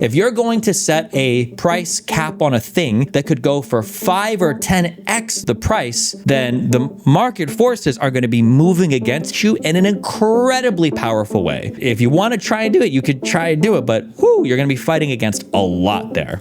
If you're going to set a price cap on a thing that could go for 5 or 10x the price, then the market forces are going to be moving against you in an incredibly powerful way. If you want to try and do it, you could try and do it, but whew, you're going to be fighting against a lot there.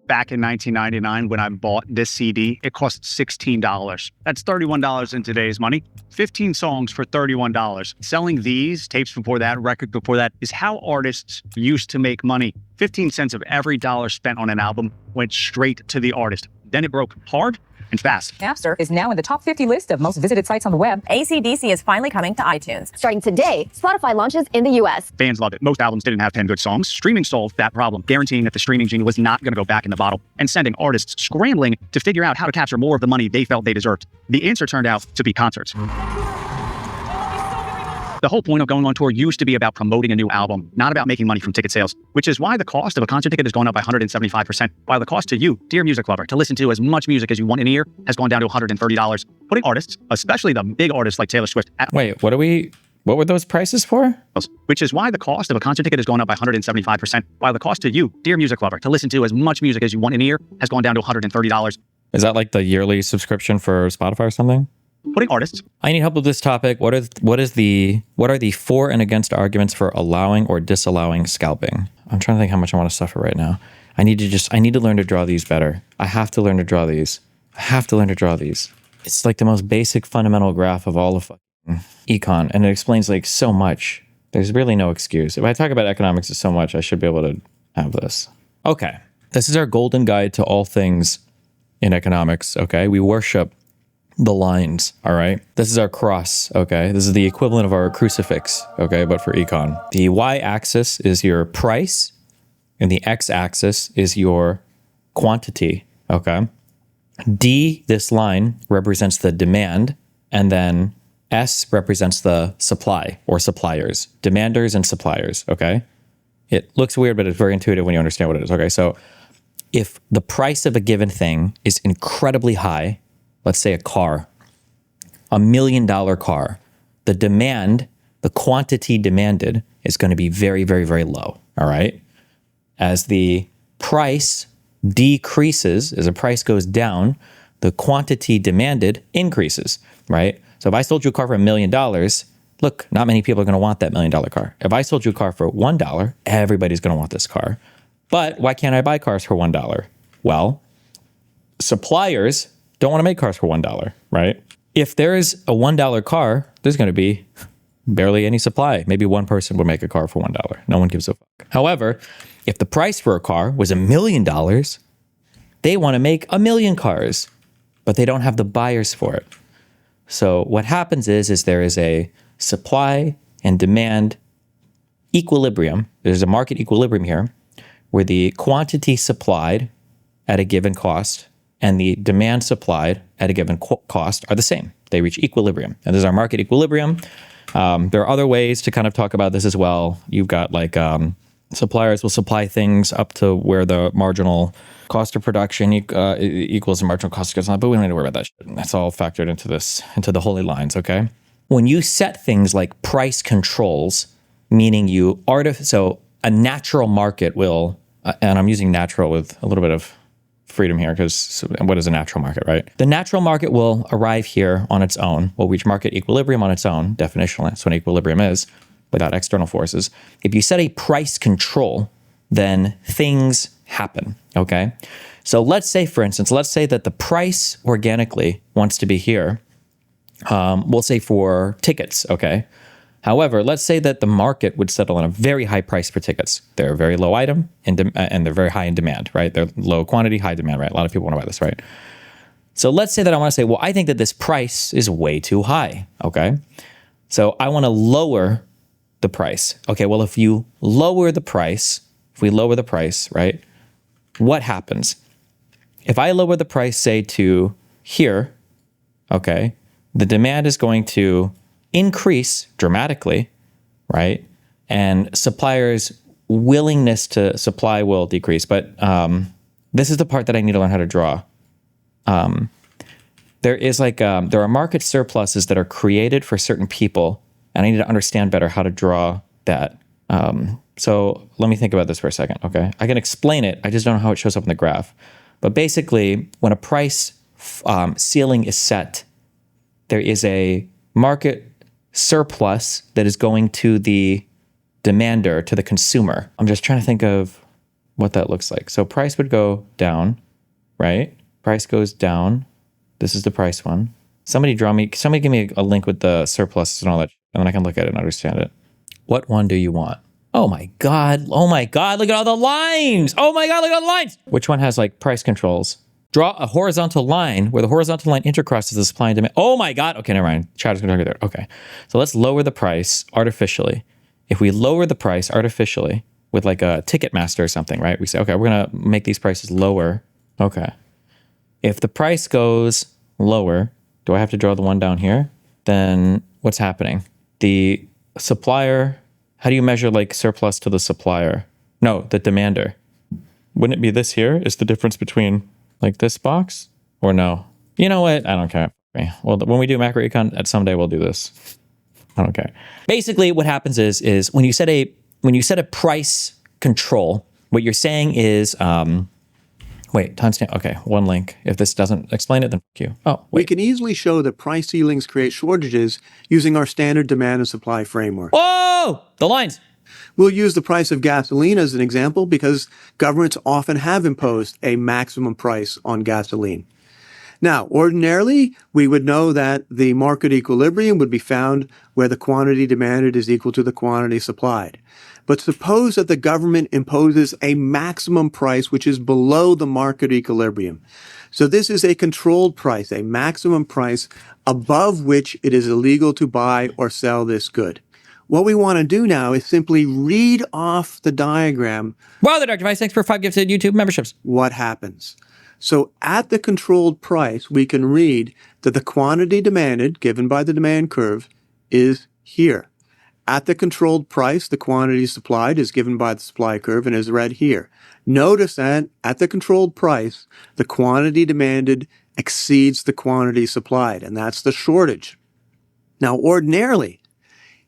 Back in 1999, when I bought this CD, it cost $16. That's $31 in today's money. 15 songs for $31. Selling these tapes before that, record before that, is how artists used to make money. 15 cents of every dollar spent on an album went straight to the artist. Then it broke hard and fast. Napster is now in the top 50 list of most visited sites on the web. AC/DC is finally coming to iTunes. Starting today, Spotify launches in the US. Fans loved it. Most albums didn't have 10 good songs. Streaming solved that problem, guaranteeing that the streaming genie was not going to go back in the bottle and sending artists scrambling to figure out how to capture more of the money they felt they deserved. The answer turned out to be concerts. The whole point of going on tour used to be about promoting a new album, not about making money from ticket sales, which is why the cost of a concert ticket has gone up by 175%, while the cost to you, dear music lover, to listen to as much music as you want in a year has gone down to $130, putting artists, especially the big artists like Taylor Swift, at Wait, what were those prices for? which is why the cost of a concert ticket has gone up by 175%, while the cost to you, dear music lover, to listen to as much music as you want in a year has gone down to $130. Is that like the yearly subscription for Spotify or something? Putting artists. I need help with this topic. What are the for and against arguments for allowing or disallowing scalping? I'm trying to think how much I want to suffer right now. I need to learn to draw these better. I have to learn to draw these. It's like the most basic fundamental graph of all of econ, and it explains like so much. There's really no excuse. If I talk about economics so much, I should be able to have this. Okay. This is our golden guide to all things in economics. Okay. We worship the lines, all right? This is our cross, okay? This is the equivalent of our crucifix, okay, but for econ. The y-axis is your price, and the x-axis is your quantity, okay? D, this line, represents the demand, and then S represents the supply or suppliers, demanders and suppliers, okay? It looks weird, but it's very intuitive when you understand what it is, okay? So if the price of a given thing is incredibly high, let's say a car, $1 million car, the demand, the quantity demanded is going to be very, very, very low, all right? As the price decreases, as the price goes down, the quantity demanded increases, right? So if I sold you a car for $1 million, look, not many people are going to want that $1 million car. If I sold you a car for $1, everybody's going to want this car. But why can't I buy cars for $1? Well, suppliers don't want to make cars for $1, right? If there is a $1 car, there's going to be barely any supply. Maybe one person would make a car for $1. No one gives a fuck. However, if the price for a car was $1 million, they want to make 1 million cars, but they don't have the buyers for it. So what happens is there is a supply and demand equilibrium. There's a market equilibrium here where the quantity supplied at a given cost and the demand supplied at a given cost are the same. They reach equilibrium. And there's our market equilibrium. There are other ways to kind of talk about this as well. You've got like suppliers will supply things up to where the marginal cost of production equals the marginal cost of goods, but we don't need to worry about that shit. That's all factored into the holy lines, okay? When you set things like price controls, meaning so a natural market will, and I'm using natural with a little bit of freedom here, because what is a natural market, right? The natural market will arrive here on its own, will reach market equilibrium on its own, definitionally. That's what equilibrium is, without external forces. If you set a price control, then things happen, okay? So let's say, for instance, that the price organically wants to be here. We'll say for tickets, okay? However, let's say that the market would settle on a very high price for tickets. They're a very low item and they're very high in demand, right? They're low quantity, high demand, right? A lot of people want to buy this, right? So let's say that I want to say, well, I think that this price is way too high, okay? So I want to lower the price. Okay, well, if we lower the price, right? What happens? If I lower the price, say to here, okay, the demand is going to increase dramatically, right? And suppliers' willingness to supply will decrease. But this is the part that I need to learn how to draw. There are market surpluses that are created for certain people, and I need to understand better how to draw that. So let me think about this for a second, okay? I can explain it. I just don't know how it shows up in the graph. But basically, when a price ceiling is set, there is a market surplus that is going to the demander, to the consumer. I'm just trying to think of what that looks like. So price would go down, right? Price goes down. This is the price one. Somebody give me a link with the surplus and all that, and then I can look at it and understand it. What one do you want? Oh my God, look at all the lines. Oh my God, look at all the lines. Which one has like price controls? Draw a horizontal line where the horizontal line intercrosses the supply and demand. Oh my God. Okay, never mind. Chat is going to go there. Okay. So let's lower the price artificially. If we lower the price artificially with like a Ticketmaster or something, right? We say, okay, we're going to make these prices lower. Okay. If the price goes lower, do I have to draw the one down here? Then what's happening? The supplier, how do you measure like surplus to the supplier? No, the demander. Wouldn't it be this here? Is the difference between like this box or no? You know what? I don't care. Well, when we do macroecon, at someday we'll do this. I don't care. Basically, what happens is when you set a price control, what you're saying is, wait, timestamp. Okay, one link. If this doesn't explain it, then fuck you. Oh, We wait. can easily show that price ceilings create shortages using our standard demand and supply framework. Whoa! The lines. We'll use the price of gasoline as an example because governments often have imposed a maximum price on gasoline. Now, ordinarily, we would know that the market equilibrium would be found where the quantity demanded is equal to the quantity supplied. But suppose that the government imposes a maximum price which is below the market equilibrium. So this is a controlled price, a maximum price above which it is illegal to buy or sell this good. What we want to do now is simply read off the diagram Wow, the Dr. Vice, thanks for 5 gifted YouTube memberships. what happens. So at the controlled price, we can read that the quantity demanded, given by the demand curve, is here. At the controlled price, the quantity supplied is given by the supply curve and is read here. Notice that at the controlled price, the quantity demanded exceeds the quantity supplied, and that's the shortage. Now, ordinarily,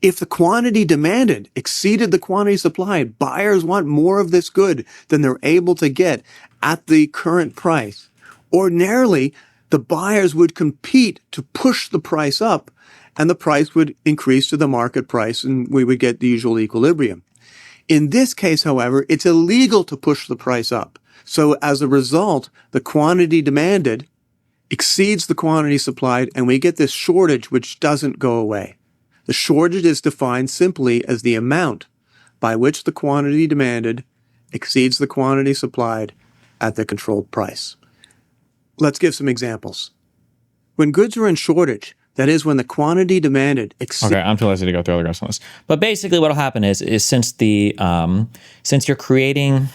if the quantity demanded exceeded the quantity supplied, buyers want more of this good than they're able to get at the current price. Ordinarily, the buyers would compete to push the price up, and the price would increase to the market price, and we would get the usual equilibrium. In this case, however, it's illegal to push the price up. So as a result, the quantity demanded exceeds the quantity supplied, and we get this shortage which doesn't go away. The shortage is defined simply as the amount by which the quantity demanded exceeds the quantity supplied at the controlled price. Let's give some examples. When goods are in shortage, that is when the quantity demanded exceeds... Okay, I'm too lazy to go through all the graphs on this. But basically what will happen is since you're creating,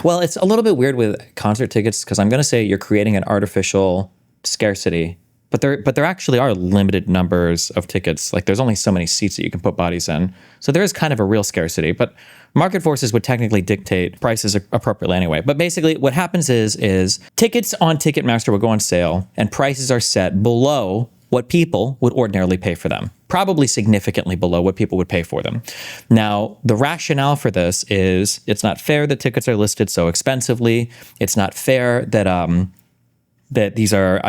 well, it's a little bit weird with concert tickets because I'm going to say you're creating an artificial scarcity, but there actually are limited numbers of tickets. Like there's only so many seats that you can put bodies in. So there is kind of a real scarcity, but market forces would technically dictate prices appropriately anyway. But basically what happens is tickets on Ticketmaster will go on sale and prices are set below what people would ordinarily pay for them, probably significantly below what people would pay for them. Now, the rationale for this is it's not fair that tickets are listed so expensively. It's not fair that that these are,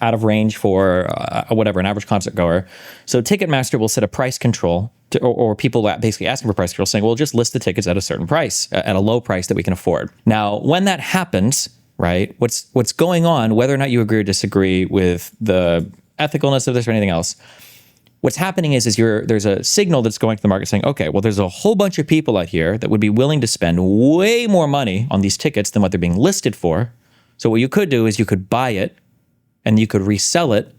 out of range for whatever, an average concert goer. So Ticketmaster will set a price control or people basically asking for price control saying, well, just list the tickets at a certain price, at a low price that we can afford. Now, when that happens, right, what's going on, whether or not you agree or disagree with the ethicalness of this or anything else, what's happening is there's a signal that's going to the market saying, okay, well, there's a whole bunch of people out here that would be willing to spend way more money on these tickets than what they're being listed for. So what you could do is you could buy it and you could resell it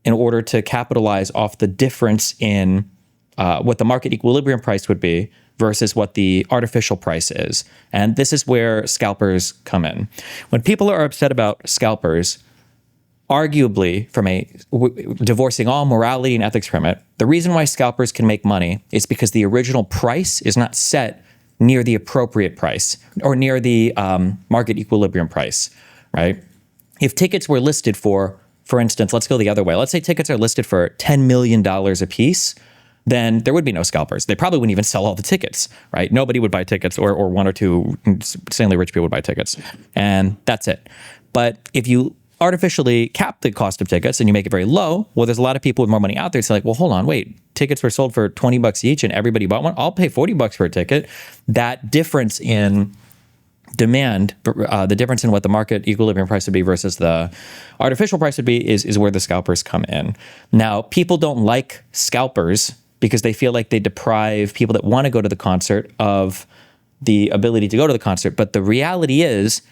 in order to capitalize off the difference in what the market equilibrium price would be versus what the artificial price is. And this is where scalpers come in. When people are upset about scalpers, arguably divorcing all morality and ethics from it, the reason why scalpers can make money is because the original price is not set near the appropriate price or near the market equilibrium price. Right? If tickets were listed for instance, let's go the other way. Let's say tickets are listed for $10 million a piece. then there would be no scalpers. They probably wouldn't even sell all the tickets, right? Nobody would buy tickets, or one or two insanely rich people would buy tickets. And that's it. But if you artificially cap the cost of tickets and you make it very low, well, there's a lot of people with more money out there. It's like, well, hold on, wait, tickets were sold for $20 each and everybody bought one. I'll pay $40 for a ticket. That difference in demand, the difference in what the market equilibrium price would be versus the artificial price would be is where the scalpers come in. Now, people don't like scalpers because they feel like they deprive people that want to go to the concert of the ability to go to the concert. But the reality is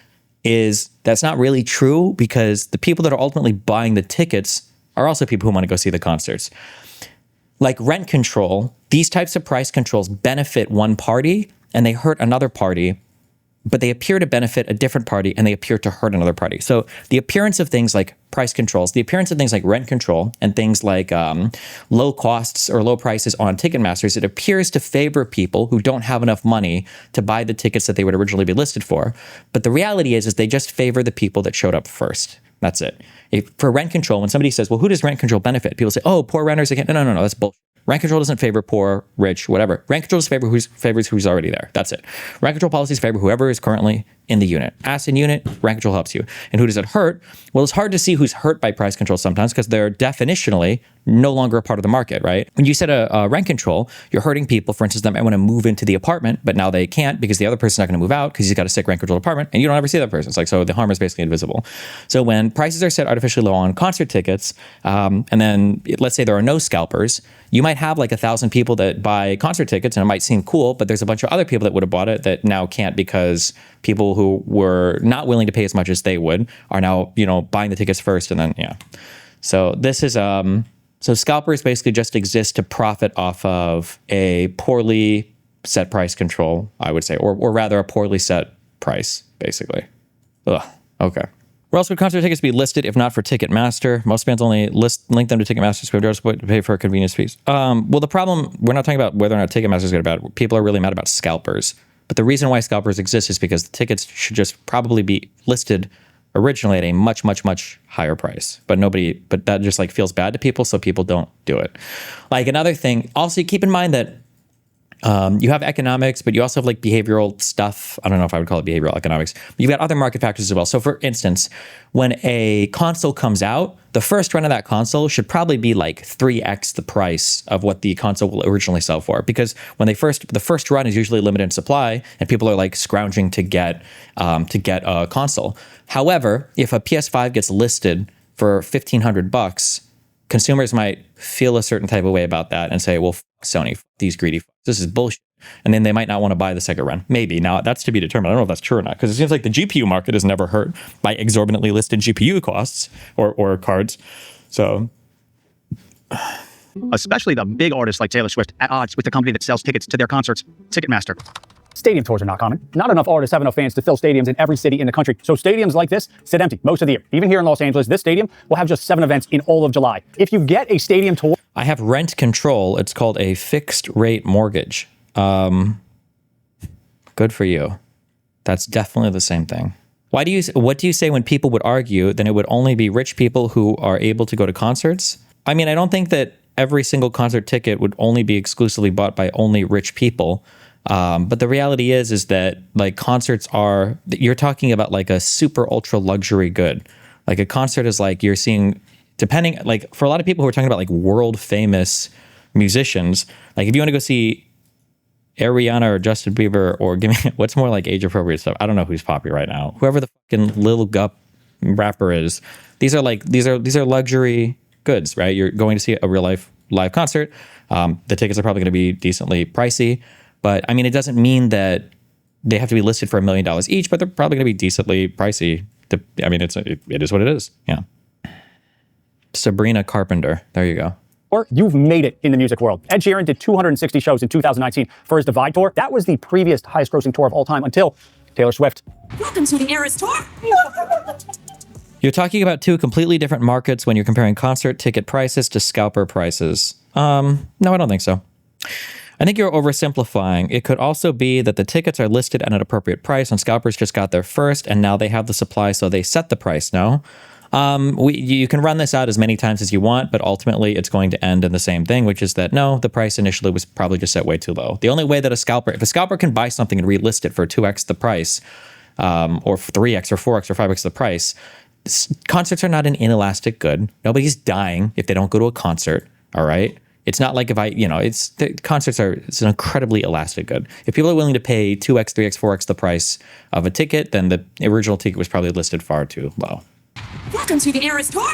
that's not really true, because the people that are ultimately buying the tickets are also people who want to go see the concerts. Like rent control, these types of price controls benefit one party and they hurt another party, but they appear to benefit a different party and they appear to hurt another party. So the appearance of things like price controls, the appearance of things like rent control and things like low costs or low prices on Ticketmasters, it appears to favor people who don't have enough money to buy the tickets that they would originally be listed for. But the reality is they just favor the people that showed up first. That's it. For rent control, when somebody says, well, who does rent control benefit? People say, oh, poor renters again. No, that's bullshit. Rent control doesn't favor poor, rich, whatever. Rent control favors who's already there. That's it. Rent control policies favor whoever is currently in the unit. As in unit, rent control helps you. And who does it hurt? Well, it's hard to see who's hurt by price control sometimes because they're definitionally no longer a part of the market, right? When you set a rent control, you're hurting people, for instance, that might want to move into the apartment, but now they can't because the other person's not going to move out because he's got a sick rent controlled apartment and you don't ever see that person. It's like, so the harm is basically invisible. So when prices are set artificially low on concert tickets, and then let's say there are no scalpers, you might have like 1,000 people that buy concert tickets and it might seem cool, but there's a bunch of other people that would have bought it that now can't because people who were not willing to pay as much as they would are now, buying the tickets first. And then, yeah. So this is, so scalpers basically just exist to profit off of a poorly set price control, I would say, or rather a poorly set price, basically. Ugh, okay. Where else would concert tickets be listed if not for Ticketmaster? Most bands only link them to Ticketmaster, so just pay for convenience fees. Well, the problem, we're not talking about whether or not Ticketmaster is good or bad. People are really mad about scalpers. But the reason why scalpers exist is because the tickets should just probably be listed originally at a much, much, much higher price. But that just like feels bad to people, so people don't do it. Like another thing, also keep in mind that you have economics, but you also have like behavioral stuff. I don't know if I would call it behavioral economics, but you've got other market factors as well. So for instance, when a console comes out, the first run of that console should probably be like 3x the price of what the console will originally sell for. Because when the first run is usually limited in supply and people are like scrounging to get a console. However, if a PS5 gets listed for $1,500, consumers might feel a certain type of way about that and say, well, f Sony, f these greedy f this is bullshit. And then they might not want to buy the second run. Maybe. Now, that's to be determined. I don't know if that's true or not, because it seems like the GPU market is never hurt by exorbitantly listed GPU costs or cards. So, Especially the big artists like Taylor Swift at odds with the company that sells tickets to their concerts, Ticketmaster. Stadium tours are not common. Not enough artists have enough fans to fill stadiums in every city in the country. So stadiums like this sit empty most of the year. Even here in Los Angeles, this stadium will have just 7 events in all of July. If you get a stadium tour... I have rent control. It's called a fixed rate mortgage. Good for you. That's definitely the same thing. What do you say when people would argue then it would only be rich people who are able to go to concerts? I mean, I don't think that every single concert ticket would only be exclusively bought by only rich people. But the reality is that like concerts you're talking about like a super ultra luxury good. Like a concert is like you're seeing, depending, like for a lot of people who are talking about like world famous musicians, like if you want to go see Ariana or Justin Bieber or give me what's more like age appropriate stuff. I don't know who's popular right now. Whoever the fucking Lil Gup rapper is, these are luxury goods, right? You're going to see a real live concert. The tickets are probably going to be decently pricey. But I mean, it doesn't mean that they have to be listed for $1 million each, but they're probably going to be decently pricey. I mean, it is what it is. Yeah. Sabrina Carpenter. There you go. Or you've made it in the music world. Ed Sheeran did 260 shows in 2019 for his Divide tour. That was the previous highest grossing tour of all time until Taylor Swift. Welcome to the Eras Tour. You're talking about two completely different markets when you're comparing concert ticket prices to scalper prices. No, I don't think so. I think you're oversimplifying. It could also be that the tickets are listed at an appropriate price and scalpers just got there first and now they have the supply, so they set the price. No. You can run this out as many times as you want, but ultimately it's going to end in the same thing, which is that no, the price initially was probably just set way too low. The only way that if a scalper can buy something and relist it for 2x the price, or 3x or 4x or 5x the price, concerts are not an inelastic good. Nobody's dying if they don't go to a concert. All right. It's not like concerts it's an incredibly elastic good. If people are willing to pay 2x, 3x, 4x the price of a ticket, then the original ticket was probably listed far too low. Welcome to the Eras Tour.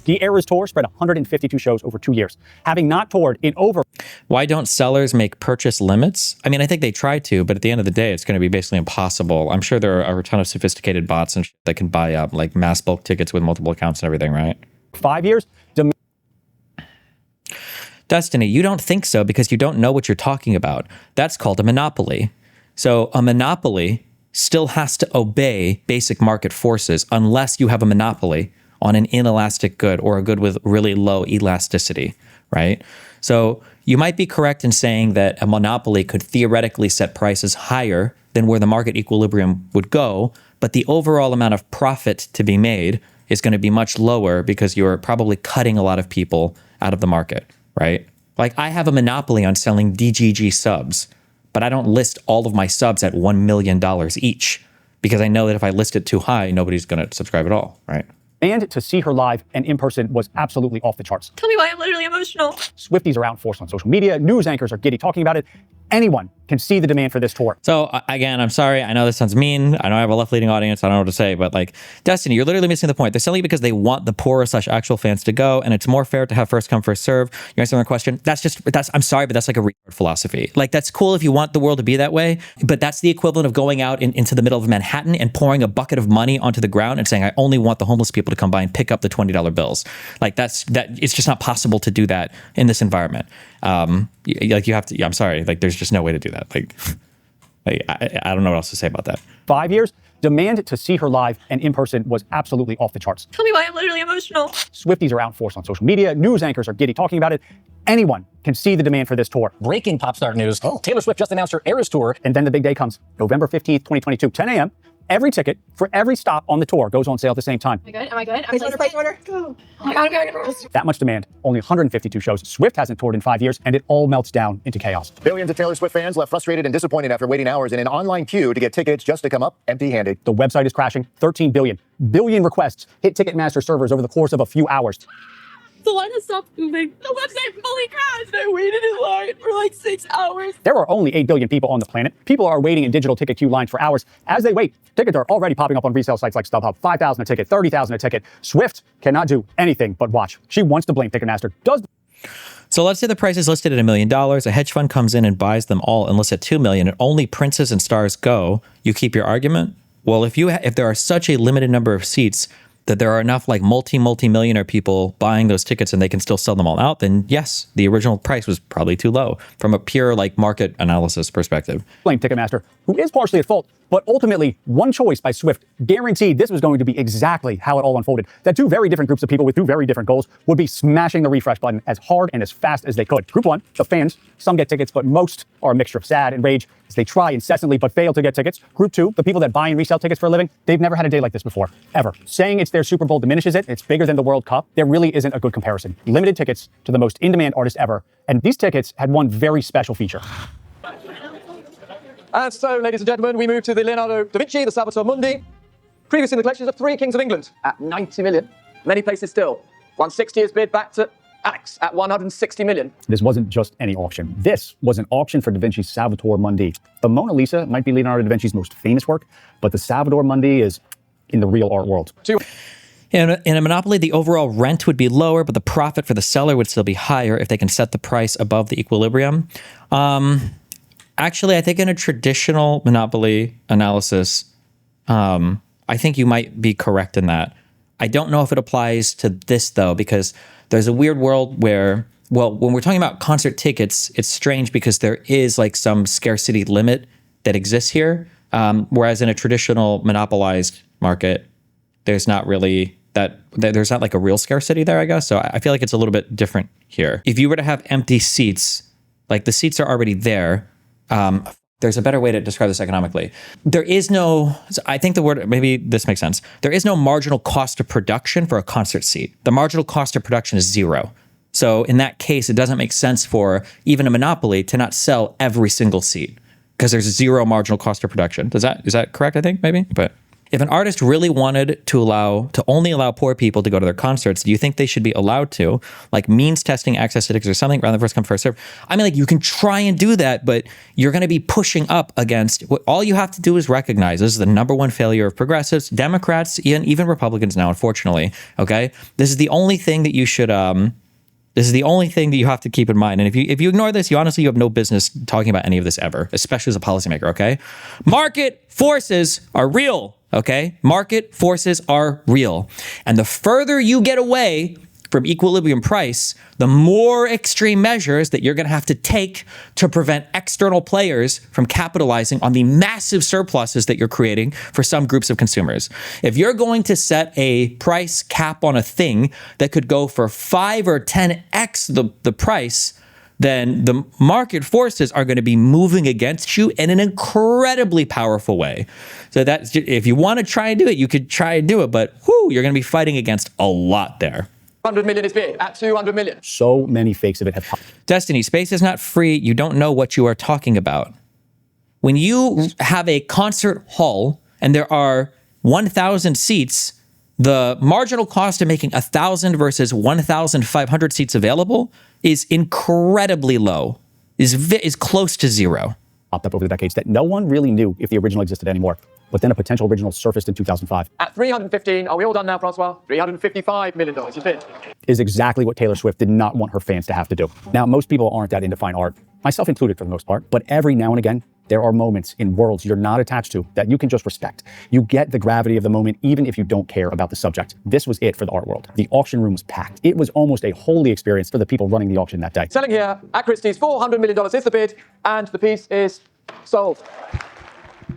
The Eras Tour spread 152 shows over 2 years, having not toured in over. Why don't sellers make purchase limits? I mean, I think they try to, but at the end of the day, it's going to be basically impossible. I'm sure there are a ton of sophisticated bots and that can buy up like mass bulk tickets with multiple accounts and everything, right? 5 years. Destiny, you don't think so because you don't know what you're talking about. That's called a monopoly. So a monopoly still has to obey basic market forces unless you have a monopoly on an inelastic good or a good with really low elasticity, right? So you might be correct in saying that a monopoly could theoretically set prices higher than where the market equilibrium would go, but the overall amount of profit to be made is going to be much lower because you're probably cutting a lot of people out of the market, right? Like I have a monopoly on selling DGG subs, but I don't list all of my subs at $1 million each because I know that if I list it too high, nobody's going to subscribe at all, right? And to see her live and in person was absolutely off the charts. Tell me why I'm literally emotional. Swifties are out in force on social media. News anchors are giddy talking about it. Anyone can see the demand for this tour. So again, I'm sorry. I know this sounds mean. I know I have a left-leaning audience. I don't know what to say, but like Destiny, you're literally missing the point. They're selling it because they want the poorer/actual fans to go, and it's more fair to have first come, first serve. You answer my question. I'm sorry, but that's like a retard philosophy. Like that's cool if you want the world to be that way, but that's the equivalent of going out into the middle of Manhattan and pouring a bucket of money onto the ground and saying, I only want the homeless people to come by and pick up the $20 bills. Like it's just not possible to do that in this environment. Like you have to, I'm sorry, like there's just no way to do that. I don't know what else to say about that. 5 years, demand to see her live and in person was absolutely off the charts. Tell me why I'm literally emotional. Swifties are out in force on social media. News anchors are giddy talking about it. Anyone can see the demand for this tour. Breaking pop star news. Taylor Swift just announced her Eras Tour. And then the big day comes, November 15th, 2022, 10 a.m. Every ticket for every stop on the tour goes on sale at the same time. Am I good? Price order. Go. Oh my God, I'm going. That much demand, only 152 shows. Swift hasn't toured in 5 years, and it all melts down into chaos. Billions of Taylor Swift fans left frustrated and disappointed after waiting hours in an online queue to get tickets just to come up empty-handed. The website is crashing. 13 billion requests hit Ticketmaster servers over the course of a few hours. The line has stopped moving. The website fully crashed. I waited in line for like 6 hours. There are only 8 billion people on the planet. People are waiting in digital ticket queue lines for hours. As they wait, tickets are already popping up on resale sites like StubHub. 5,000 a ticket, 30,000 a ticket. Swift cannot do anything but watch. She wants to blame Ticketmaster. So let's say the price is listed at $1 million. A hedge fund comes in and buys them all and lists at $2 million, and only princes and stars go. You keep your argument? Well, if there are such a limited number of seats that there are enough like multi-millionaire people buying those tickets and they can still sell them all out, then yes, the original price was probably too low from a pure like market analysis perspective. Blame Ticketmaster, who is partially at fault, but ultimately one choice by Swift guaranteed this was going to be exactly how it all unfolded. That two very different groups of people with two very different goals would be smashing the refresh button as hard and as fast as they could. Group one, the fans, some get tickets, but most are a mixture of sad and rage as they try incessantly but fail to get tickets. Group two, the people that buy and resell tickets for a living, they've never had a day like this before, ever. Saying it's their Super Bowl diminishes it. It's bigger than the World Cup. There really isn't a good comparison. Limited tickets to the most in-demand artist ever. And these tickets had one very special feature. And so, ladies and gentlemen, we move to the Leonardo da Vinci, the Salvator Mundi. Previous in the collections of 3 Kings of England at 90 million. Many places still. 160 is bid back to Alex at 160 million. This wasn't just any auction. This was an auction for Da Vinci's Salvator Mundi. The Mona Lisa might be Leonardo da Vinci's most famous work, but the Salvator Mundi is in the real art world. In a monopoly, the overall rent would be lower, but the profit for the seller would still be higher if they can set the price above the equilibrium. Actually, I think in a traditional monopoly analysis, I think you might be correct in that. I don't know if it applies to this, though, because there's a weird world where, well, when we're talking about concert tickets, it's strange because there is like some scarcity limit that exists here, whereas in a traditional monopolized market, there's not really there's not like a real scarcity there, I guess. So I feel like it's a little bit different here. If you were to have empty seats, like the seats are already there, there's a better way to describe this economically. There is no, I think the word, maybe this makes sense. There is no marginal cost of production for a concert seat. The marginal cost of production is zero. So in that case, it doesn't make sense for even a monopoly to not sell every single seat because there's zero marginal cost of production. Is that correct? I think maybe. But if an artist really wanted to only allow poor people to go to their concerts, do you think they should be allowed to, like, means testing access to tickets or something rather than first come first serve? I mean, like, you can try and do that, but you're going to be pushing up against what all you have to do is recognize this is the number one failure of progressives, Democrats, even Republicans now, unfortunately. Okay, this is the only thing that you should. This is the only thing that you have to keep in mind. And if you ignore this, you honestly have no business talking about any of this ever, especially as a policymaker, okay? Market forces are real, okay? Market forces are real. And the further you get away from equilibrium price, the more extreme measures that you're going to have to take to prevent external players from capitalizing on the massive surpluses that you're creating for some groups of consumers. If you're going to set a price cap on a thing that could go for 5 or 10x the price, then the market forces are going to be moving against you in an incredibly powerful way. So that if you want to try and do it, you could try and do it, but you're going to be fighting against a lot there. 100 million is bid at 200 million. So many fakes of it have popped. Destiny, space is not free. You don't know what you are talking about. When you have a concert hall and there are 1,000 seats, the marginal cost of making 1,000 versus 1,500 seats available is incredibly low, is close to zero. Popped up over the decades that no one really knew if the original existed anymore. But then a potential original surfaced in 2005. At 315, are we all done now, Francois? $355 million is bid. Is exactly what Taylor Swift did not want her fans to have to do. Now, most people aren't that into fine art, myself included for the most part, but every now and again, there are moments in worlds you're not attached to that you can just respect. You get the gravity of the moment, even if you don't care about the subject. This was it for the art world. The auction room was packed. It was almost a holy experience for the people running the auction that day. Selling here at Christie's, $400 million is the bid, and the piece is sold.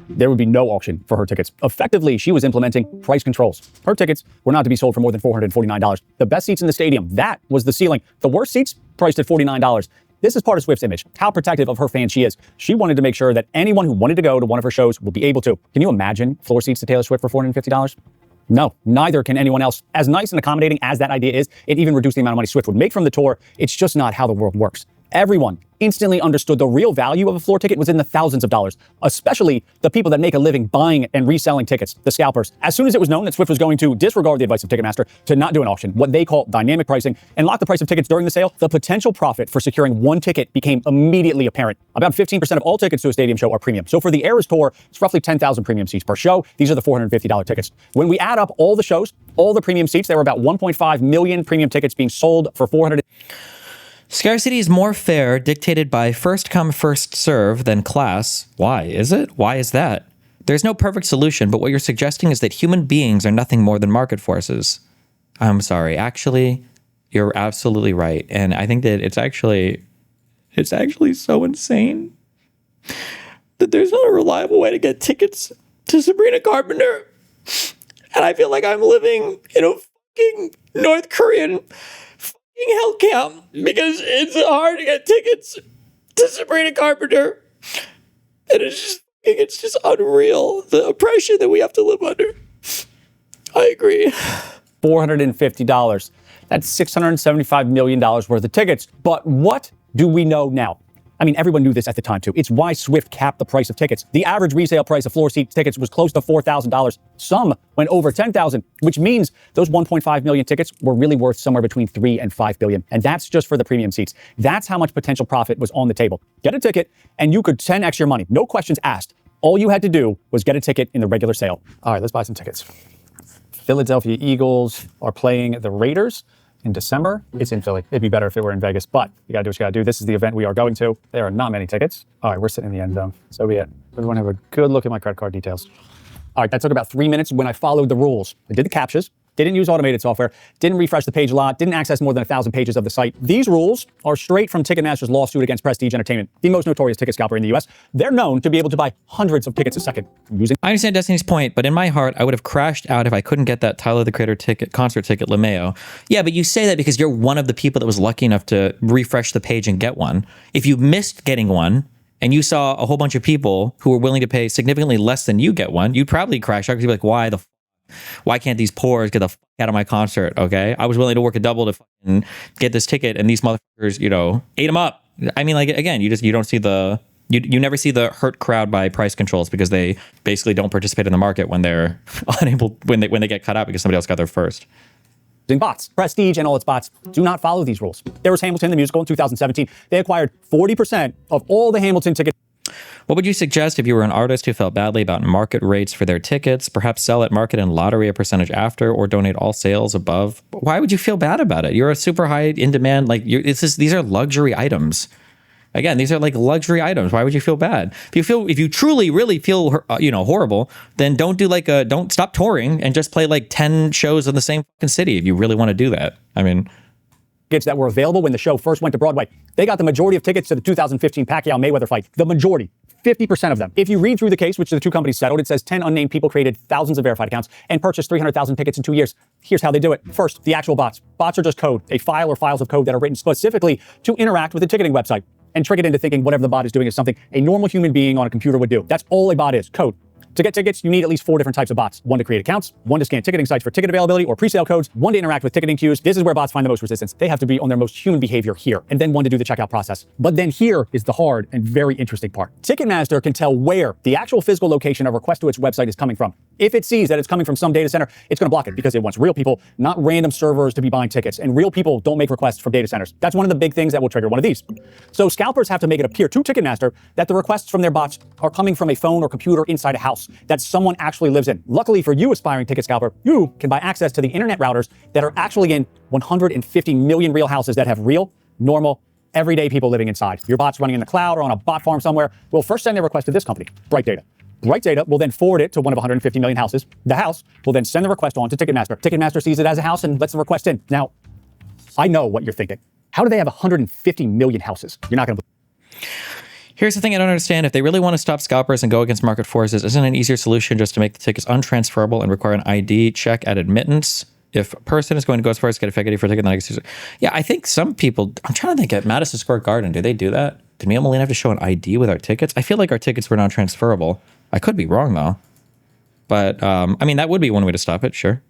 There would be no auction for her tickets. Effectively, she was implementing price controls. Her tickets were not to be sold for more than $449. The best seats in the stadium, that was the ceiling. The worst seats, priced at $49. This is part of Swift's image, how protective of her fans she is. She wanted to make sure that anyone who wanted to go to one of her shows would be able to. Can you imagine floor seats to Taylor Swift for $450? No, neither can anyone else. As nice and accommodating as that idea is, it even reduced the amount of money Swift would make from the tour. It's just not how the world works. Everyone instantly understood the real value of a floor ticket was in the thousands of dollars, especially the people that make a living buying and reselling tickets, the scalpers. As soon as it was known that Swift was going to disregard the advice of Ticketmaster to not do an auction, what they call dynamic pricing, and lock the price of tickets during the sale, the potential profit for securing one ticket became immediately apparent. About 15% of all tickets to a stadium show are premium. So for the Eras Tour, it's roughly 10,000 premium seats per show. These are the $450 tickets. When we add up all the shows, all the premium seats, there were about 1.5 million premium tickets being sold for $400. Scarcity is more fair, dictated by first come, first serve than class. Why is it? Why is that? There's no perfect solution, but what you're suggesting is that human beings are nothing more than market forces. I'm sorry. Actually, you're absolutely right. And I think that it's actually so insane that there's not a reliable way to get tickets to Sabrina Carpenter. And I feel like I'm living in a fucking North Korean hell camp because it's hard to get tickets to Sabrina Carpenter. And it's just unreal, the oppression that we have to live under. I agree. $450. That's $675 million worth of tickets. But what do we know now? I mean, everyone knew this at the time, too. It's why Swift capped the price of tickets. The average resale price of floor seat tickets was close to $4,000. Some went over $10,000, which means those 1.5 million tickets were really worth somewhere between $3 and $5 billion. And that's just for the premium seats. That's how much potential profit was on the table. Get a ticket, and you could 10x your money. No questions asked. All you had to do was get a ticket in the regular sale. All right, let's buy some tickets. Philadelphia Eagles are playing the Raiders in December. It's in Philly. It'd be better if it were in Vegas, but you gotta do what you gotta do. This is the event we are going to. There are not many tickets. All right, we're sitting in the end zone. So be it. Everyone have a good look at my credit card details. All right, that took about 3 minutes when I followed the rules. I did the captures, didn't use automated software, didn't refresh the page a lot, didn't access more than 1,000 pages of the site. These rules are straight from Ticketmaster's lawsuit against Prestige Entertainment, the most notorious ticket scalper in the US. They're known to be able to buy hundreds of tickets a second using. I understand Destiny's point, but in my heart, I would have crashed out if I couldn't get that Tyler the Creator concert ticket, LeMayo. Yeah, but you say that because you're one of the people that was lucky enough to refresh the page and get one. If you missed getting one, and you saw a whole bunch of people who were willing to pay significantly less than you get one, you'd probably crash out because you'd be like, why can't these poors get the fuck out of my concert? Okay. I was willing to work a double to fucking get this ticket, and these motherfuckers, ate them up. I mean, like, again, you don't see you never see the hurt crowd by price controls because they basically don't participate in the market when they're unable, when they get cut out because somebody else got there first. Bots. Prestige and all its bots do not follow these rules. There was Hamilton the musical in 2017. They acquired 40% of all the Hamilton tickets. What would you suggest if you were an artist who felt badly about market rates for their tickets? Perhaps sell at market and lottery a percentage after, or donate all sales above? Why would you feel bad about it? You're a super high in demand. Like, these are luxury items. Again, these are like luxury items. Why would you feel bad? If you truly, really feel, horrible, then don't stop touring and just play like 10 shows in the same fucking city if you really want to do that. I mean, tickets that were available when the show first went to Broadway. They got the majority of tickets to the 2015 Pacquiao-Mayweather fight. The majority. 50% of them. If you read through the case, which the two companies settled, it says 10 unnamed people created thousands of verified accounts and purchased 300,000 tickets in 2 years. Here's how they do it. First, the actual bots. Bots are just code, a file or files of code that are written specifically to interact with the ticketing website and trick it into thinking whatever the bot is doing is something a normal human being on a computer would do. That's all a bot is, code. To get tickets, you need at least 4 different types of bots. One to create accounts, one to scan ticketing sites for ticket availability or presale codes, one to interact with ticketing queues. This is where bots find the most resistance. They have to be on their most human behavior here, and then one to do the checkout process. But then here is the hard and very interesting part. Ticketmaster can tell where the actual physical location of request to its website is coming from. If it sees that it's coming from some data center, it's going to block it because it wants real people, not random servers, to be buying tickets. And real people don't make requests from data centers. That's one of the big things that will trigger one of these. So scalpers have to make it appear to Ticketmaster that the requests from their bots are coming from a phone or computer inside a house that someone actually lives in. Luckily for you, aspiring ticket scalper, you can buy access to the internet routers that are actually in 150 million real houses that have real, normal, everyday people living inside. Your bot's running in the cloud or on a bot farm somewhere will first send their request to this company, Bright Data. Bright Data will then forward it to one of 150 million houses. The house will then send the request on to Ticketmaster. Ticketmaster sees it as a house and lets the request in. Now, I know what you're thinking. How do they have 150 million houses? You're not going to believe. Here's the thing I don't understand. If they really want to stop scalpers and go against market forces, isn't an easier solution just to make the tickets untransferable and require an ID check at admittance? If a person is going to go as far as get a fake ID for a ticket, then I guess, yeah, I think some people, I'm trying to think at Madison Square Garden, do they do that? Did me and Melina have to show an ID with our tickets? I feel like our tickets were non-transferable. I could be wrong though. But I mean, that would be one way to stop it, sure.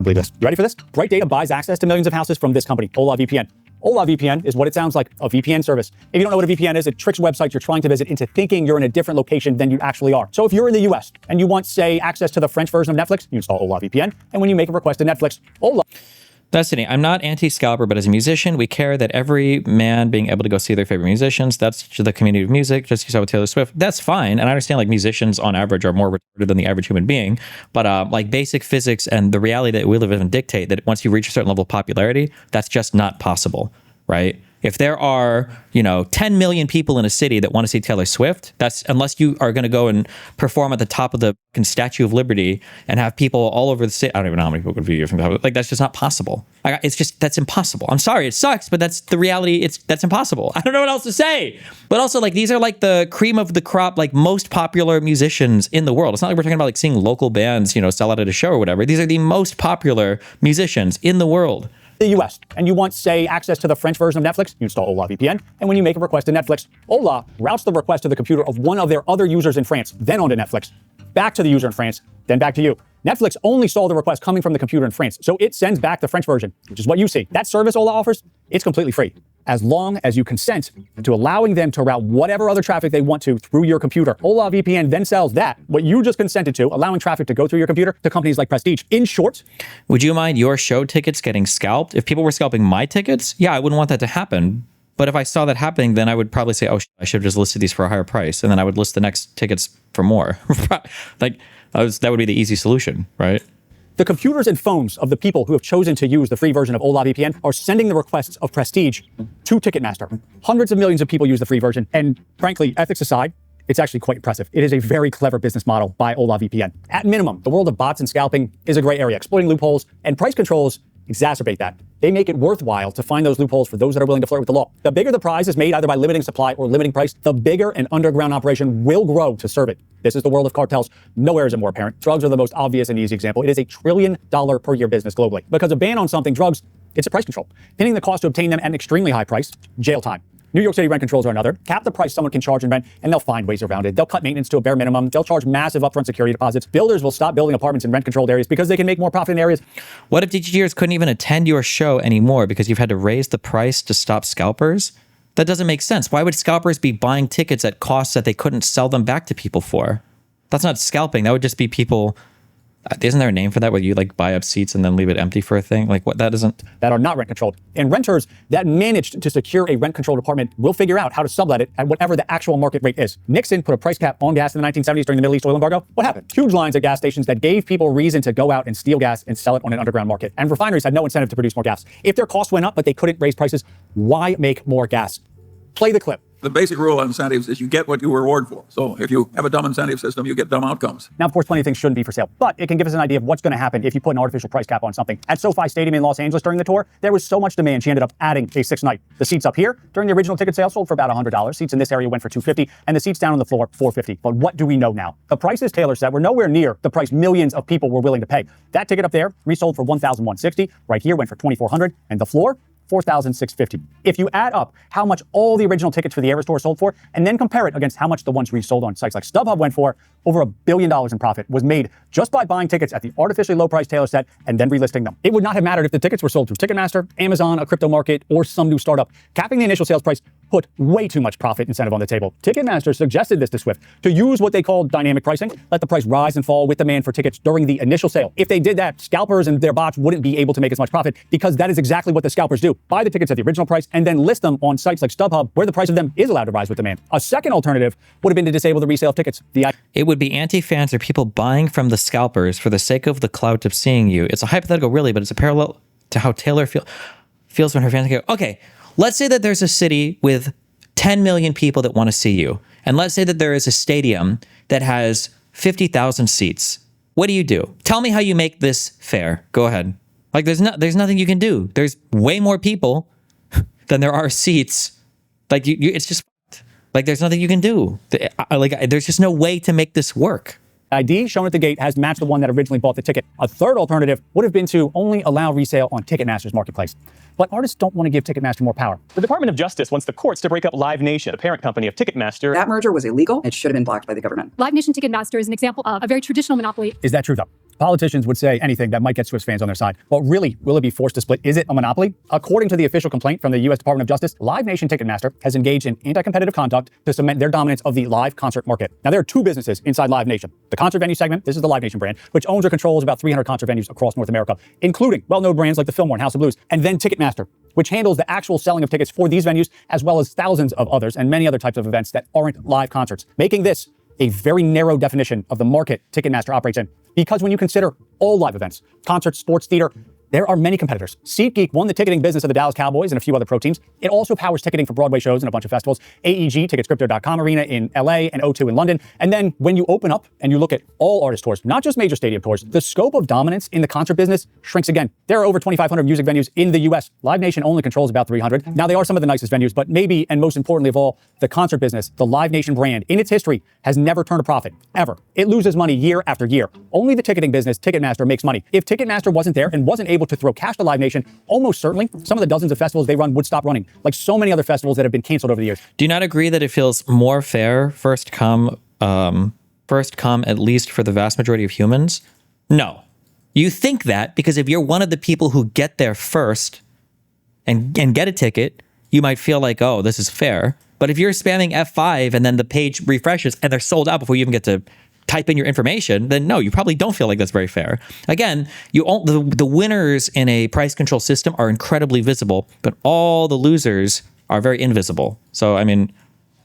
Believe this. You ready for this? Bright Data buys access to millions of houses from this company, Ola VPN. Ola VPN is what it sounds like, a VPN service. If you don't know what a VPN is, it tricks websites you're trying to visit into thinking you're in a different location than you actually are. So if you're in the US and you want, say, access to the French version of Netflix, you install Ola VPN. And when you make a request to Netflix, Ola... Destiny, I'm not anti-scalper, but as a musician, we care that every man being able to go see their favorite musicians. That's the community of music, just as you saw with Taylor Swift. That's fine. And I understand like musicians on average are more retarded than the average human being. But like basic physics and the reality that we live in dictate that once you reach a certain level of popularity, that's just not possible, right? If there are, 10 million people in a city that want to see Taylor Swift, that's unless you are going to go and perform at the top of the Statue of Liberty and have people all over the city. I don't even know how many people could view you from the top. Like, that's just not possible. That's impossible. I'm sorry, it sucks, but that's the reality. That's impossible. I don't know what else to say. But also, like, these are like the cream of the crop, like most popular musicians in the world. It's not like we're talking about like seeing local bands, sell out at a show or whatever. These are the most popular musicians in the world. The US, and you want, say, access to the French version of Netflix, you install Ola VPN, and when you make a request to Netflix, Ola routes the request to the computer of one of their other users in France, then onto Netflix, back to the user in France, then back to you. Netflix only saw the request coming from the computer in France, so it sends back the French version, which is what you see. That service Ola offers, it's completely free, as long as you consent to allowing them to route whatever other traffic they want to through your computer. Ola VPN then sells that, what you just consented to, allowing traffic to go through your computer, to companies like Prestige. In short, would you mind your show tickets getting scalped? If people were scalping my tickets, yeah, I wouldn't want that to happen. But if I saw that happening, then I would probably say, oh, I should have just listed these for a higher price. And then I would list the next tickets for more. Like, that would be the easy solution, right? The computers and phones of the people who have chosen to use the free version of Ola VPN are sending the requests of Prestige to Ticketmaster. Hundreds of millions of people use the free version. And frankly, ethics aside, it's actually quite impressive. It is a very clever business model by Ola VPN. At minimum, the world of bots and scalping is a gray area. Exploiting loopholes and price controls exacerbate that. They make it worthwhile to find those loopholes for those that are willing to flirt with the law. The bigger the prize is made either by limiting supply or limiting price, the bigger an underground operation will grow to serve it. This is the world of cartels. Nowhere is it more apparent. Drugs are the most obvious and easy example. It is $1 trillion per year business globally. Because a ban on something, drugs, it's a price control. Pinning the cost to obtain them at an extremely high price, jail time. New York City rent controls are another. Cap the price someone can charge in rent, and they'll find ways around it. They'll cut maintenance to a bare minimum. They'll charge massive upfront security deposits. Builders will stop building apartments in rent-controlled areas because they can make more profit in areas. What if DGers couldn't even attend your show anymore because you've had to raise the price to stop scalpers? That doesn't make sense. Why would scalpers be buying tickets at costs that they couldn't sell them back to people for? That's not scalping. That would just be people... Isn't there a name for that where you like buy up seats and then leave it empty for a thing? Like what? That isn't... That are not rent controlled. And renters that managed to secure a rent controlled apartment will figure out how to sublet it at whatever the actual market rate is. Nixon put a price cap on gas in the 1970s during the Middle East oil embargo. What happened? Huge lines at gas stations that gave people reason to go out and steal gas and sell it on an underground market. And refineries had no incentive to produce more gas. If their costs went up but they couldn't raise prices, why make more gas? Play the clip. The basic rule on incentives is you get what you reward for. So if you have a dumb incentive system, you get dumb outcomes. Now, of course, plenty of things shouldn't be for sale, but it can give us an idea of what's going to happen if you put an artificial price cap on something. At SoFi Stadium in Los Angeles during the tour, there was so much demand, she ended up adding a sixth night. The seats up here during the original ticket sale sold for about $100. Seats in this area went for $250, and the seats down on the floor, $450. But what do we know now? The prices Taylor set were nowhere near the price millions of people were willing to pay. That ticket up there resold for $1,160. Right here went for $2,400, and the floor, $4,650. If you add up how much all the original tickets for the Eras Tour sold for, and then compare it against how much the ones resold on sites like StubHub went for, over $1 billion in profit was made just by buying tickets at the artificially low price Taylor set and then relisting them. It would not have mattered if the tickets were sold through Ticketmaster, Amazon, a crypto market, or some new startup. Capping the initial sales price put way too much profit incentive on the table. Ticketmaster suggested this to Swift to use what they called dynamic pricing, let the price rise and fall with demand for tickets during the initial sale. If they did that, scalpers and their bots wouldn't be able to make as much profit because that is exactly what the scalpers do. Buy the tickets at the original price and then list them on sites like StubHub where the price of them is allowed to rise with demand. A second alternative would have been to disable the resale of tickets. It would be anti-fans or people buying from the scalpers for the sake of the clout of seeing you. It's a hypothetical really, but it's a parallel to how Taylor feels when her fans go, okay, let's say that there's a city with 10 million people that want to see you. And let's say that there is a stadium that has 50,000 seats. What do? Tell me how you make this fair. Go ahead. Like there's nothing you can do. There's way more people than there are seats. Like it's just like there's nothing you can do. There's just no way to make this work. ID shown at the gate has matched the one that originally bought the ticket. A third alternative would have been to only allow resale on Ticketmaster's marketplace. But artists don't want to give Ticketmaster more power. The Department of Justice wants the courts to break up Live Nation, the parent company of Ticketmaster. That merger was illegal. It should have been blocked by the government. Live Nation Ticketmaster is an example of a very traditional monopoly. Is that true, though? Politicians would say anything that might get Swift fans on their side. But really, will it be forced to split? Is it a monopoly? According to the official complaint from the U.S. Department of Justice, Live Nation Ticketmaster has engaged in anti-competitive conduct to cement their dominance of the live concert market. Now, there are two businesses inside Live Nation. The concert venue segment, this is the Live Nation brand, which owns or controls about 300 concert venues across North America, including well-known brands like the Fillmore and House of Blues. And then Ticketmaster, which handles the actual selling of tickets for these venues, as well as thousands of others and many other types of events that aren't live concerts, making this a very narrow definition of the market Ticketmaster operates in. Because when you consider all live events, concerts, sports, theater, there are many competitors. SeatGeek won the ticketing business of the Dallas Cowboys and a few other pro teams. It also powers ticketing for Broadway shows and a bunch of festivals. AEG, TicketScripto.com Arena in LA and O2 in London. And then when you open up and you look at all artist tours, not just major stadium tours, the scope of dominance in the concert business shrinks again. There are over 2,500 music venues in the US. Live Nation only controls about 300. Now, they are some of the nicest venues, but maybe, and most importantly of all, the concert business, the Live Nation brand, in its history, has never turned a profit, ever. It loses money year after year. Only the ticketing business, Ticketmaster, makes money. If Ticketmaster wasn't there and wasn't able to throw cash to Live Nation, almost certainly some of the dozens of festivals they run would stop running, like so many other festivals that have been canceled over the years. Do you not agree that it feels more fair first come at least for the vast majority of humans? No. You think that because if you're one of the people who get there first and get a ticket, you might feel like, oh, this is fair. But if you're spamming F5 and then the page refreshes and they're sold out before you even get to type in your information, then no, you probably don't feel like that's very fair. Again, the winners in a price control system are incredibly visible, but all the losers are very invisible. So, I mean,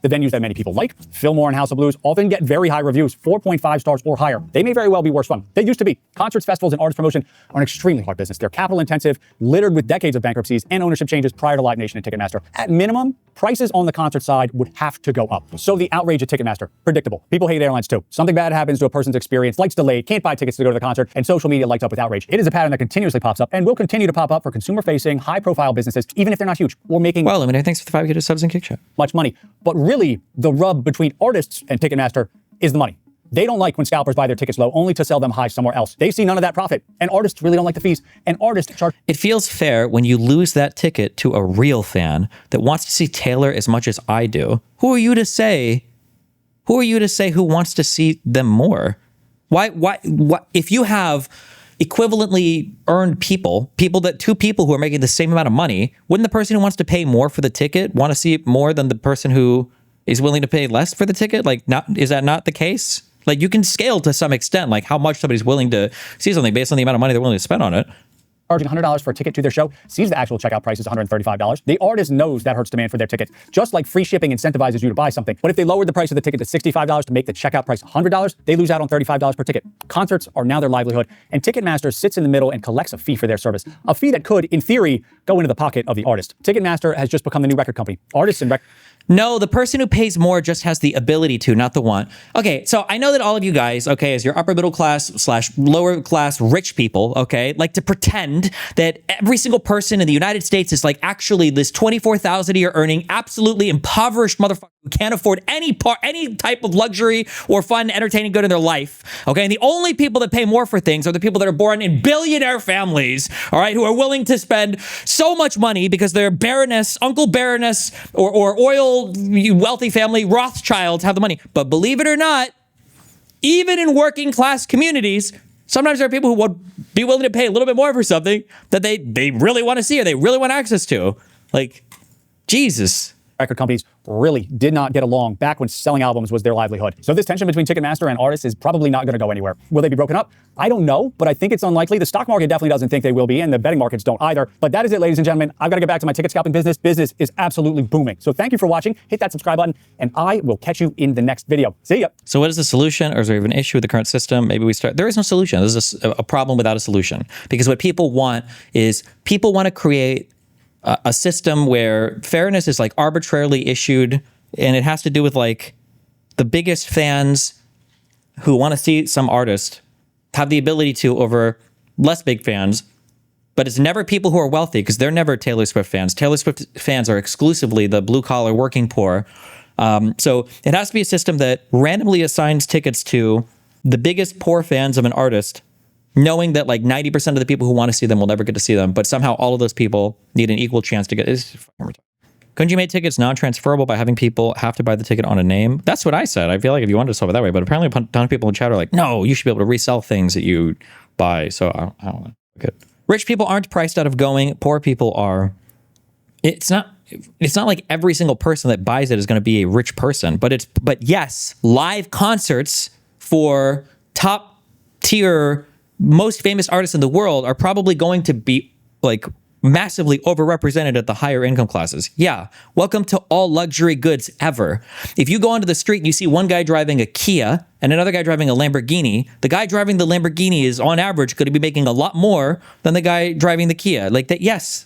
the venues that many people like, Fillmore and House of Blues, often get very high reviews, 4.5 stars or higher. They may very well be worse fun. They used to be. Concerts, festivals, and artist promotion are an extremely hard business. They're capital intensive, littered with decades of bankruptcies and ownership changes prior to Live Nation and Ticketmaster. At minimum, prices on the concert side would have to go up. So the outrage at Ticketmaster, predictable. People hate airlines too. Something bad happens to a person's experience, flights delayed, can't buy tickets to go to the concert, and social media lights up with outrage. It is a pattern that continuously pops up and will continue to pop up for consumer-facing, high-profile businesses, even if they're not huge, or making... Well, I mean, thanks for the 5 gift subs and kick chat. Much money. But really, the rub between artists and Ticketmaster is the money. They don't like when scalpers buy their tickets low only to sell them high somewhere else. They see none of that profit. And artists really don't like the fees. And artists charge. It feels fair when you lose that ticket to a real fan that wants to see Taylor as much as I do. Who are you to say? Who are you to say who wants to see them more? Why if you have equivalently earned two people who are making the same amount of money, wouldn't the person who wants to pay more for the ticket want to see it more than the person who is willing to pay less for the ticket? Like, is that not the case? Like, you can scale to some extent, like how much somebody's willing to see something based on the amount of money they're willing to spend on it. Charging $100 for a ticket to their show sees the actual checkout price is $135. The artist knows that hurts demand for their tickets, just like free shipping incentivizes you to buy something. But if they lowered the price of the ticket to $65 to make the checkout price $100, they lose out on $35 per ticket. Concerts are now their livelihood, and Ticketmaster sits in the middle and collects a fee for their service, a fee that could, in theory, go into the pocket of the artist. Ticketmaster has just become the new record company. Artists and No, the person who pays more just has the ability to, not the want. Okay, so I know that all of you guys, okay, as your upper middle class / lower class rich people, okay, like to pretend that every single person in the United States is like actually this $24,000 a year earning, absolutely impoverished motherfucker who can't afford any type of luxury or fun, entertaining good in their life, okay? And the only people that pay more for things are the people that are born in billionaire families, all right, who are willing to spend so much money because their Baroness, Uncle Baroness, or oil wealthy family Rothschilds have the money. But believe it or not, even in working class communities, sometimes there are people who would be willing to pay a little bit more for something that they really want to see or they really want access to. Like, Jesus. Record companies really did not get along back when selling albums was their livelihood. So this tension between Ticketmaster and artists is probably not going to go anywhere. Will they be broken up? I don't know, but I think it's unlikely. The stock market definitely doesn't think they will be, and the betting markets don't either. But that is it, ladies and gentlemen. I've got to get back to my ticket scalping business. Business is absolutely booming. So thank you for watching. Hit that subscribe button, and I will catch you in the next video. See ya. So what is the solution, or is there even an issue with the current system? Maybe we start. There is no solution. This is a problem without a solution. Because what people want is people want to create a system where fairness is like arbitrarily issued, and it has to do with like the biggest fans who want to see some artist have the ability to over less big fans, but it's never people who are wealthy because they're never Taylor Swift fans. Taylor Swift fans are exclusively the blue collar working poor. So it has to be a system that randomly assigns tickets to the biggest poor fans of an artist, knowing that like 90% of the people who want to see them will never get to see them, but somehow all of those people need an equal chance to get. Couldn't you make tickets non-transferable by having people have to buy the ticket on a name? That's what I said. I feel like if you wanted to solve it that way, but apparently a ton of people in chat are like, no, you should be able to resell things that you buy. So I don't know. Good. Rich people aren't priced out of going. Poor people are. It's not like every single person that buys it is going to be a rich person, but yes, live concerts for top tier most famous artists in the world are probably going to be like massively overrepresented at the higher income classes. Yeah, welcome to all luxury goods ever. If you go onto the street and you see one guy driving a Kia and another guy driving a Lamborghini, the guy driving the Lamborghini is on average going to be making a lot more than the guy driving the Kia. Like that, yes,